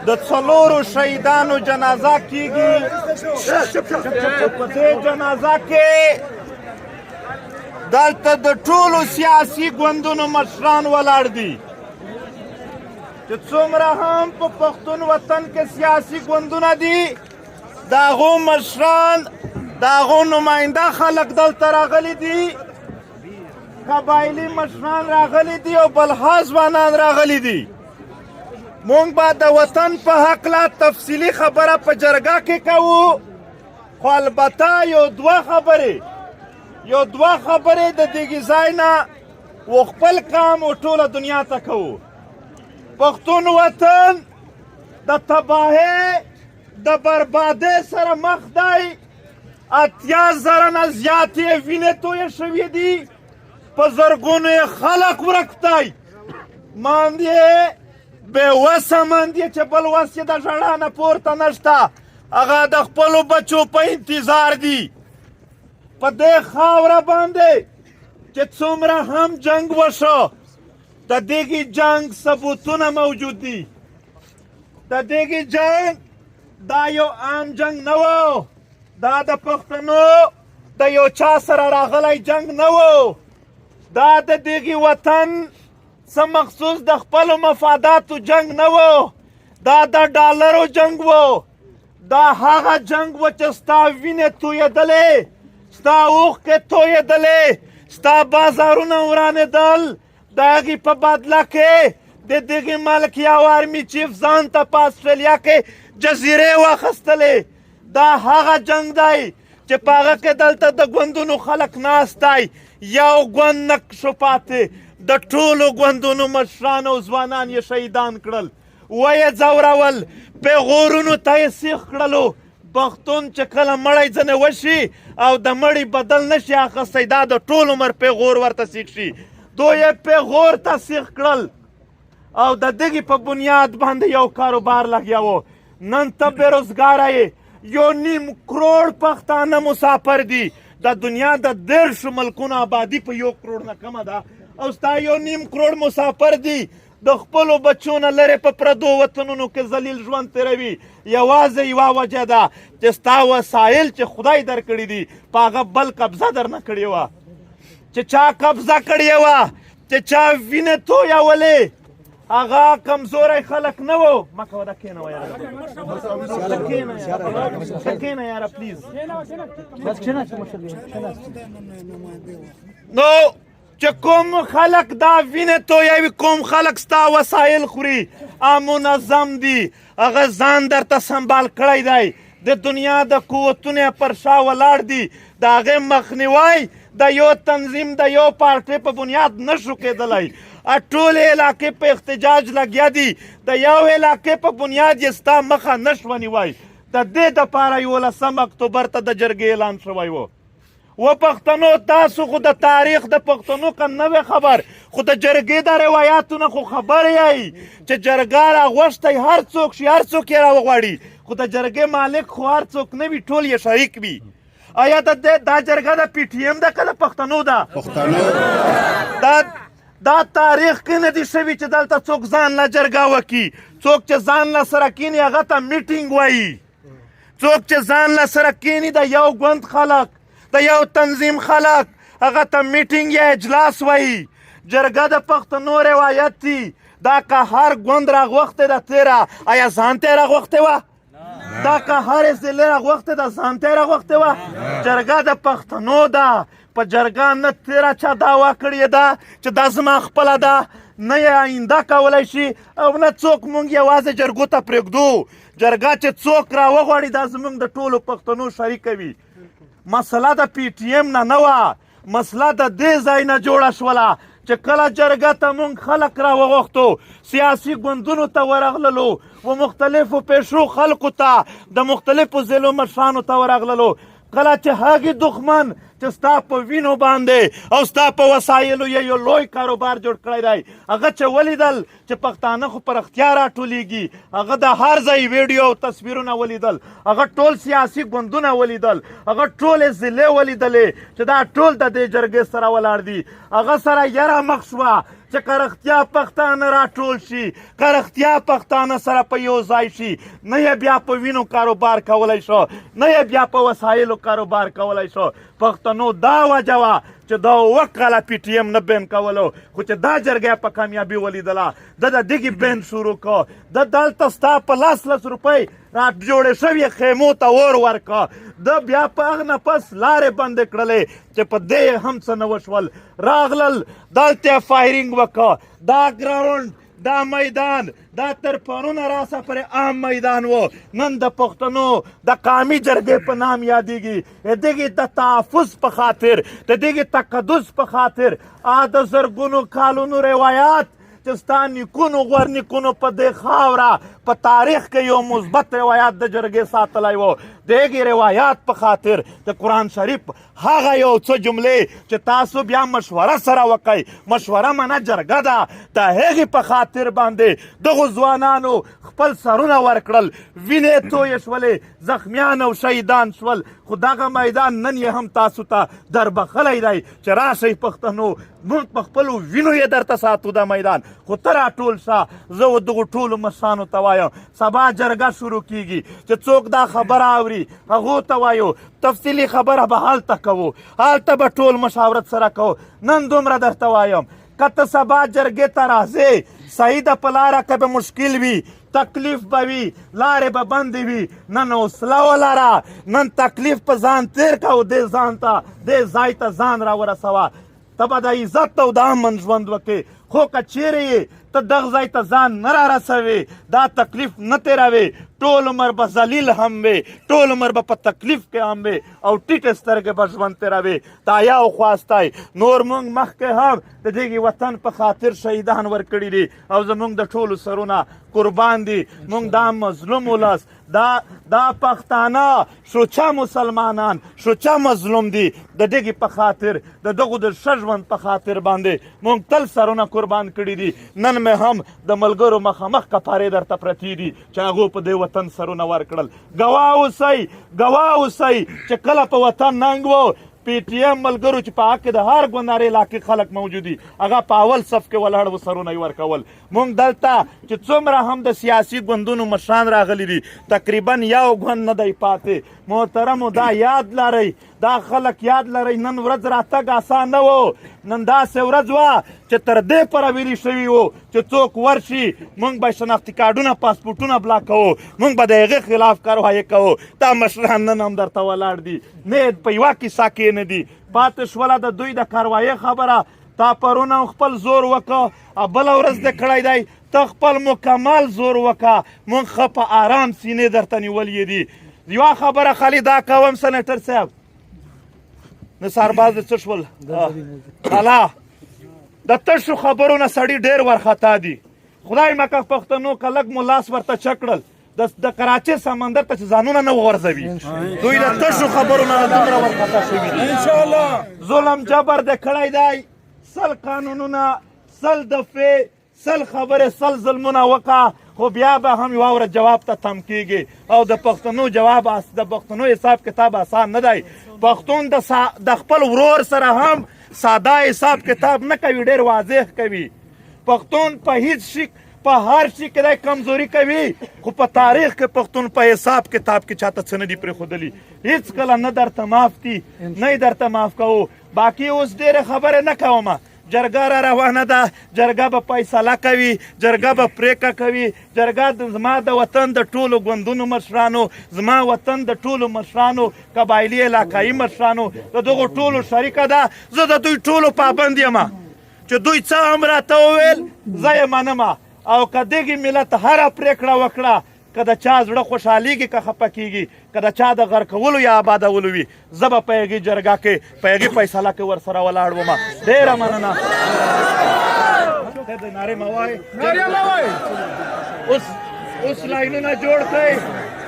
د څلورو شهیدانو جنازه کیږي. په دې جنازه کې دلته د ټولو سیاسي ګوندونو مشران ولاړ دي چې څومره هم په پښتون وطن کې سیاسي ګوندونه دي، د هغو مشران، د هغو نماینده خلک دلته راغلي دي، قبایلي مشران راغلي دي او بلها ځوانان راغلي دي. مونږ به د وطن په هکله تفصیلي خبره په جرګه کې کوو، خو البته یو دوه خبرې د دغې ځای نه و خپل کام و ټوله دنیا ته کوو. پښتون وطن د تباهۍ د بربادۍ سره مخ دی. 80,000 نه زیاتې وینې تویې شوې دي، په زرګونو یې خلک ورک دی. ماند یې بېوسه ماند یې چې بل وس یې د ژړا نه پورته نشته، هغه د خپلو بچو په انتظار دي. په دې خاوره باندې چې څومره هم جنگ وشو، د دغې جنگ ثبوتونه موجود دي. د دغې جنگ دا یو عام جنگ نه و، دا د پښتنو د یو چا سره راغلی جنگ نه و، دا د دغې وطن څه مخصوص د خپلو مفاداتو جنگ نه و، دا د ډالرو جنگ و. دا هغه جنگ و چې ستا وینې تویېدلې، ستا اوښکې تویېدلې، ستا بازارونه ورانېدل. د هغې په بدله کې د دغې ملک یو آرمي چیف ځان ته په اسټرالیا کې جزیرې واخیستلې. دا هغه جنگ دی چې په هغه کې دلته د ګوندونو خلک ناست دی، یو ګوند نه شو پاتې، د ټولو ګوندونو مشران او ځوانان یې شهیدان کړل، ویې ځورول، پیغورونو ته یې سیخ کړلو. پښتون چې کله مړی ځنې وشي او د مړي بدل نشي اخیستی، دا د ټول عمر پیغور ورته سیخ شي. دوی یې پیغور ته سیخ کړل او د دغې په بنیاد باندې یو کاروبار لګیا و. نن ته بېروزګاره یې، 1.5 کروڑ پښتانه مسافر دي. د دنیا د 10 ملکونو آبادي په 1 کروڑ نه کمه ده او ستا 1.5 کروڑ مسافر دي. د خپلو بچو نه لرې په پردو وطنونو کې ذلیل ژوند تېروي. یوازې یوه وجه ده چې ستا وسایل چې خدای درکړي دي په هغه بل قبضه درنه کړې وه، چې چا قبضه کړې وه، چې چا وینې تویولې، هغه کمزوری خلک نه وو. مه کوه دا کښېنوه یاره، کښېنه یاره پلیز. نو چې کوم خلک دا وینې تویوي، کوم خلک ستا وسایل خوري، منظم دي، هغه ځان درته سنبال کړی دی، د دنیا د قوتونو یې پر شا ولاړ دي. د هغې مخنیوی د یو تنظیم د یو پارټۍ په بنیاد نشو کېدلی. ټولې علاقې په احتجاج لګیا دي، د یو علاقې په بنیاد یې ستا مخه نشو ونیوی. د دې دپاره 11 اکتوبر ته د جرګې اعلان شوی و. و پښتنو، تاسو خو د تاریخ د پښتنو که نه وی خبر، خو د جرګې د روایاتو نه خو خبر یی چې جرګه راغوښتی هر څوک شي، هر څوک یې راوغواړي، خو د جرګې مالک خو هر څوک نه وي، ټول یې شریک وي. آیا دا جرګه د پی ټي ایم ده که د پښتنو ده؟ دا تاریخ کې نه دي شوي چې دلته څوک ځان له جرګه وکړي. څوک چې ځان له سره کیني هغه ته میټینګ وایي. څوک چې ځان له سره کیني د یو ګوند خلک، د یو تنظیم خلک، هغه ته میټینګ یا اجلاس وایي. جرګه د پښتنو روایت دی. دا که هر ګوند راغوښتې ده تېره، آیا ځان ته یې راغوښتې وه؟ دا که هرې ضلع راغوښتې ده ځان ته یې راغوښتې وه؟ جرګه د پښتنو ده. په جرګه نه تېره چا دعوا کړې ده چې دا زما خپله ده، نه یې آینده کولی شي او نه څوک مونږ یوازې جرګو ته پرېږدو. جرګه چې څوک راوغواړي دا زمونږ د ټولو پښتنو شریکه وي. مسله د پی ټي ایم نه نه وه، مسله د دې ځای نه جوړه شوله چې کله جرګه ته مونږ خلک راوغوښتو، سیاسي ګوندونو ته ورغللو و مختلفو پیشو خلکو ته، د مختلفو ضلعو مشرانو ته ورغللو. کله چې هغې دښمن چې ستا په وینو باندې او ستا په وسایلو یو لوی کاروبار جوړ کړی دی، هغه چې ولیدل چې پښتانه خو په رښتیا راټولېږي، هغه د هر ځای ویډیو او تصویرونه ولیدل، هغه ټول سیاسي ګوندونه ولیدل، هغه ټولې ضلعې ولیدلې چې دا ټول د دې جرګې سره ولاړ دي. هغه سره یره مخ شوه چې که رښتیا پښتانه راټول شي، که رښتیا پښتانه سره په یو ځای شي، نه یې بیا په وینو کاروبار کولی شو، نه یې بیا په وسایلو کاروبار کولی شو. پښتنو دا وجه وه چې دا 7 کاله پی ټي ایم نه بین کولو، خو چې دا جرګه په کامیابي ولیدله، د دغې بین شروع کړ. د دلته ستا په 10 روپۍ را جوړې شوې خیمو ته اور ورکړه. د بیا په هغه نه پس لارې بندې کړلې چې په دې هم څه نه وشول. راغلل دلته فایرینګ وکړه. دا ګراوند، دا میدان، دا تر پرونه راسه پورې عام میدان و. نن د پښتنو د قومي جرګې په نام یادېږي. د دغې د تحفظ په خاطر، د دغې تقدس په خاطر، د زرګونو کالونو روایات چې ستا نیکونو غور نیکونو په دې خاوره په تاریخ کې یو مثبت روایات د جرګې ساتلی و. د هغې روایات په خاطر د قرآن شریف هغه یو څه جملې چې تاسو بیا مشوره سره وکئ، مشوره منه جرګه ده، د هغې په خاطر باندې دغو ځوانانو خپل سرونه ورکړل، وینې تویې شولې، زخمیان او شهیدان شول. خو دغه میدان نن یې هم تاسو ته دربخلی دی چې راشئ پښتنو، موږ په خپلو وینو یې درته ساتو دا میدان. خو ته راټول شه. زه دغو ټولو مشرانو ته وایم سبا جرګه شروع کیږي چې څوک دا خبره اوري هغو ته وایو تفصیلي خبره به هلته کوو، هلته به ټول مشاورت سره کوو. نن دومره درته وایم که ته سبا جرګې ته راځې، صحیح ده په لاره که به مشکل وي، تکلیف به وي، لارې به بندې وي، نن حوصله ولره، نن تکلیف په ځان تېر که او دې ځان ته دې ځای ته ځان راورسوه. ته به د عزت او د امن ژوند وکړې. خو که چیرې یې ته دغه ځای ته ځان نه رارسوې، دا تکلیف نه تېروې، ټول عمر به ذلیل هم وې، ټول عمر به په تکلیف کې هم وې او ټیټې سترګې به ژوند تېروې. دا یو خواستی. نور موږ مخکې هم د دغې وطن په خاطر شهیدان ورکړي دي او زموږ د ټولو سرونه قربان دي. موږ دا مظلوم ولس، دا پښتانه شوچه مسلمانان، شوچه مظلوم دي. د دغې په خاطر، د دغو د ښه ژوند په خاطر باندې موږ تل سرونه قربان کړي دي. نن مې هم د ملګرو مخامخ کپارې درته پرتې دي چې هغو په دې وطن سرونه ورکړل. ګواه اوسئ، ګواه اوسئ چې کله په وطن ننګ و، پی ټي ایم ملګرو چې په حق کې د هر ګوندارې علاقې خلک موجود دي، هغه په اول صف کې ولاړ و، سرونه یې ورکول. موږ دلته چې څومره هم د سیاسي ګوندونو مشران راغلي دي، تقریبا یو ګوند نه دی پاتې. محترمو دا یاد لرئ، دا خلک یاد لرئ، نن ورځ راتګ اسان نه و. نن داسې ورځ وه چې تر دې پره ویلي شوي وو چې څوک ورشي موږ به شناختي کارډونه، پاسپورټونه بلاکوو، موږ به د هغې خلاف کاروایي کوو. دا مشران نن هم درته ولاړ دي، نه په یوه کیسه کې نه دي. پاتې شوله د دوی د کاروایي خبره. تا پرونه خپل زور وکړه، بله ورځ دې کړی دی، ته خپل مکمل زور وکړه. موږ ښه په آرام سینې درته نیولې دي. یوه خبره خالي دا کوم سنیټر صاحب، نثارباز د څه شول؟ الله د تشو خبرو نه سړي ډېر ورخطا دي. خدای مکه پښتنو که لږ مو لاس ورته چک کړل، د کراچۍ سمندر ته چې ځانونه نه وغورځوي، دوی د تشو خبرو نه دومره ورخطا شوي دي. انشاءالله ظلم جبر دې کړی دی. 100 قانونونه، 100 دفعې، 100 خبرې، 100 ظلمونه وکړه، خو بیا به هم یوه ورځ جواب ته تم کېږي. او د پښتنو جواب، د پښتنو حساب کتاب آسان نه دی. پښتون د خپل ورور سره هم ساده حساب کتاب نه کوي، ډېر واضح کوي. پښتون په هیڅ شي، په هر شي کې دی کمزوري کوي، خو په تاریخ کې پښتون په حساب کتاب کې چاته څه نه دي پرېښودلي. هېڅکله نه درته معاف دي، نه یې درته معاف کوو. باقي اوس ډېرې خبرې نه کومه. جرګه را روانه ده، جرګه به فیصله کوي، جرګه به پرېکړه کوي. جرګه زما د وطن د ټولو ګوندونو مشرانو، زما وطن د ټولو مشرانو، قبایلي علاقایي مشرانو، د دغو ټولو شریکه ده. زه د دوی ټولو پابند یم چې دوی څه هم راته وویل زه یې منمه. او که دغې ملت هره پرېکړه وکړه، که د چا زړه خوشحالېږي که خفه کېږي، که د چا د غرقولو یا آبادولو وي، زه به په هغې جرګه کې، په هغې فیصله کې ورسره ولاړ وم. ډېره مننه. نارې مه وایئ، اوس لاینونه جوړ کړئ.